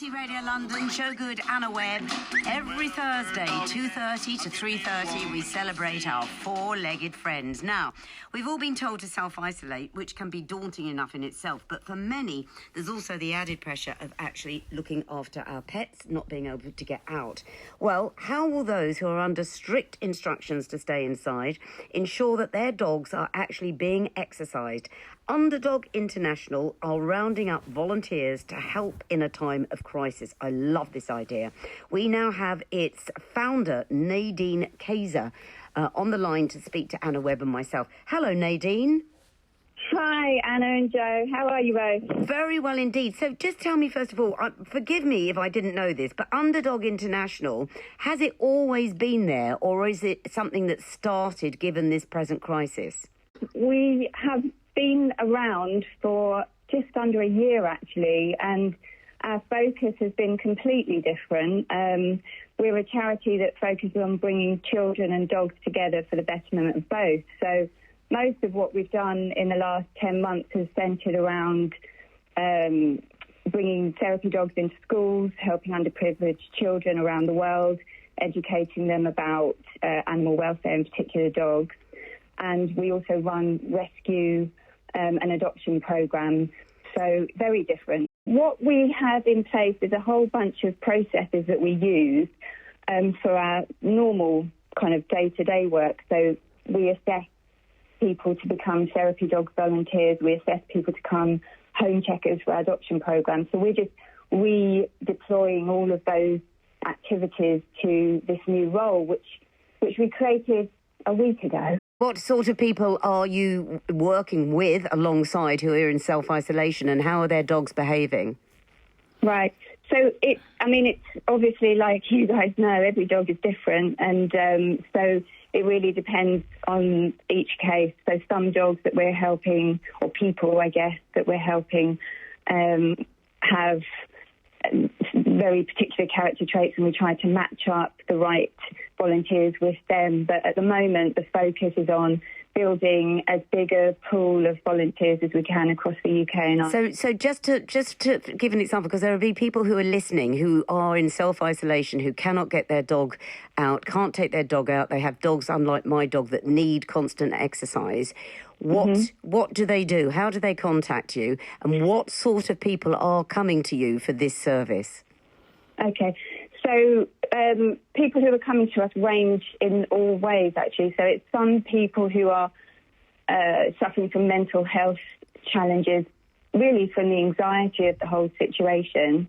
BBC Radio London, Joe Good, Anna Webb. Every Thursday, 2:30 to 3:30, we celebrate our four-legged friends. Now, we've all been told to self-isolate, which can be daunting enough in itself, but for many, there's also the added pressure of actually looking after our pets, not being able to get out. Well, how will those who are under strict instructions to stay inside ensure that their dogs are actually being exercised? Underdog International are rounding up volunteers to help in a time of crisis. I love this idea. We now have its founder, Nadine Kayser, on the line to speak to Anna Webb and myself. Hello, Nadine. Hi, Anna and Joe. How are you both? Very well indeed. So just tell me, first of all, forgive me if I didn't know this, but Underdog International, has it always been there, or is it something that started given this present crisis? We have been around for just under a year, actually, and our focus has been completely different. We're a charity that focuses on bringing children and dogs together for the betterment of both. So most of what we've done in the last 10 months has centred around bringing therapy dogs into schools, helping underprivileged children around the world, educating them about animal welfare, in particular dogs. And we also run rescue and adoption programs, so very different. What we have in place is a whole bunch of processes that we use for our normal kind of day-to-day work. So we assess people to become therapy dog volunteers. We assess people to become home checkers for our adoption program. So we're just redeploying all of those activities to this new role, which we created a week ago. What sort of people are you working with alongside who are in self-isolation, and how are their dogs behaving? Right. So it's obviously, like you guys know, every dog is different, and so it really depends on each case. So some dogs that we're helping, or people, I guess, that we're helping have very particular character traits, and we try to match up the right volunteers with them. But at the moment, the focus is on building as big a pool of volunteers as we can across the UK and Ireland. So just to give an example, because there will be people who are listening who are in self-isolation, who cannot get their dog out, can't take their dog out. They have dogs, unlike my dog, that need constant exercise. What do they do? How do they contact you? And what sort of people are coming to you for this service? Okay. So people who are coming to us range in all ways, actually. So it's some people who are suffering from mental health challenges, really from the anxiety of the whole situation.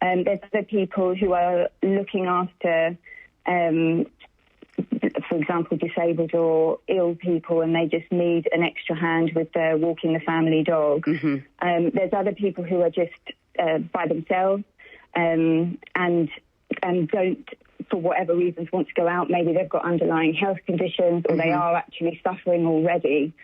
There's other people who are looking after, for example, disabled or ill people, and they just need an extra hand with walking the family dog. Mm-hmm. There's other people who are just by themselves and don't, for whatever reasons, want to go out. Maybe they've got underlying health conditions, or they are actually suffering already.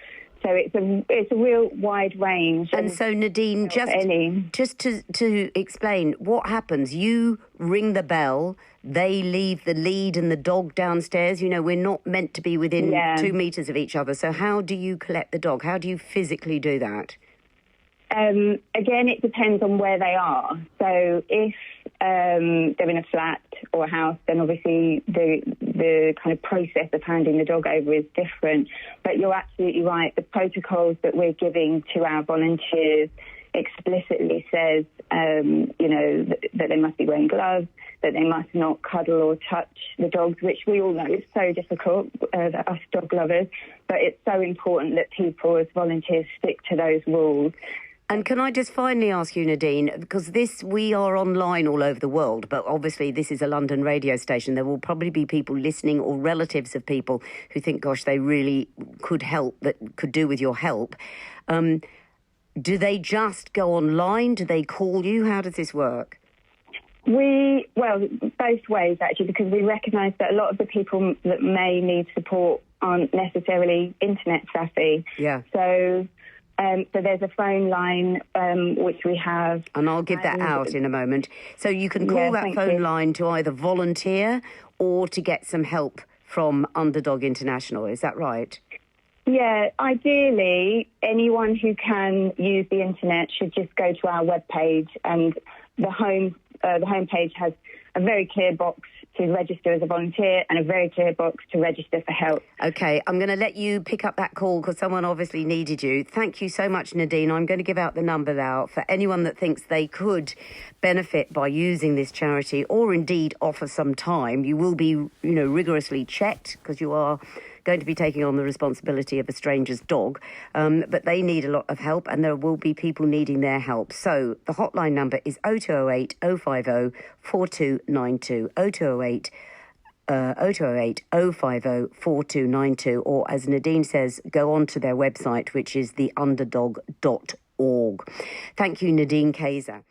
So it's a real wide range. And so, Nadine, just to explain, what happens? You ring the bell, they leave the lead and the dog downstairs. You know, we're not meant to be within 2 meters of each other. So how do you collect the dog? How do you physically do that? Again, it depends on where they are. So if they're in a flat or a house, then obviously the kind of process of handing the dog over is different. But you're absolutely right. The protocols that we're giving to our volunteers explicitly says, that they must be wearing gloves, that they must not cuddle or touch the dogs, which we all know is so difficult, us dog lovers. But it's so important that people as volunteers stick to those rules. And can I just finally ask you, Nadine, because we are online all over the world, but obviously this is a London radio station. There will probably be people listening, or relatives of people who think, gosh, they really could help, that could do with your help. Do they just go online? Do they call you? How does this work? Both ways, actually, because we recognise that a lot of the people that may need support aren't necessarily internet savvy. Yeah. So there's a phone line which we have. And I'll give that out in a moment. So you can call that phone line to either volunteer or to get some help from Underdog International. Is that right? Yeah, ideally, anyone who can use the internet should just go to our webpage, and the home the homepage has a very clear box to register as a volunteer and a very clear box to register for help. OK, I'm going to let you pick up that call because someone obviously needed you. Thank you so much, Nadine. I'm going to give out the number now for anyone that thinks they could benefit by using this charity or indeed offer some time. You will be, rigorously checked because you are going to be taking on the responsibility of a stranger's dog, but they need a lot of help and there will be people needing their help. So the hotline number is 0208 050 4292, 0208 0208 050 4292, or as Nadine says, go on to their website, which is theunderdog.org. Thank you, Nadine Kayser.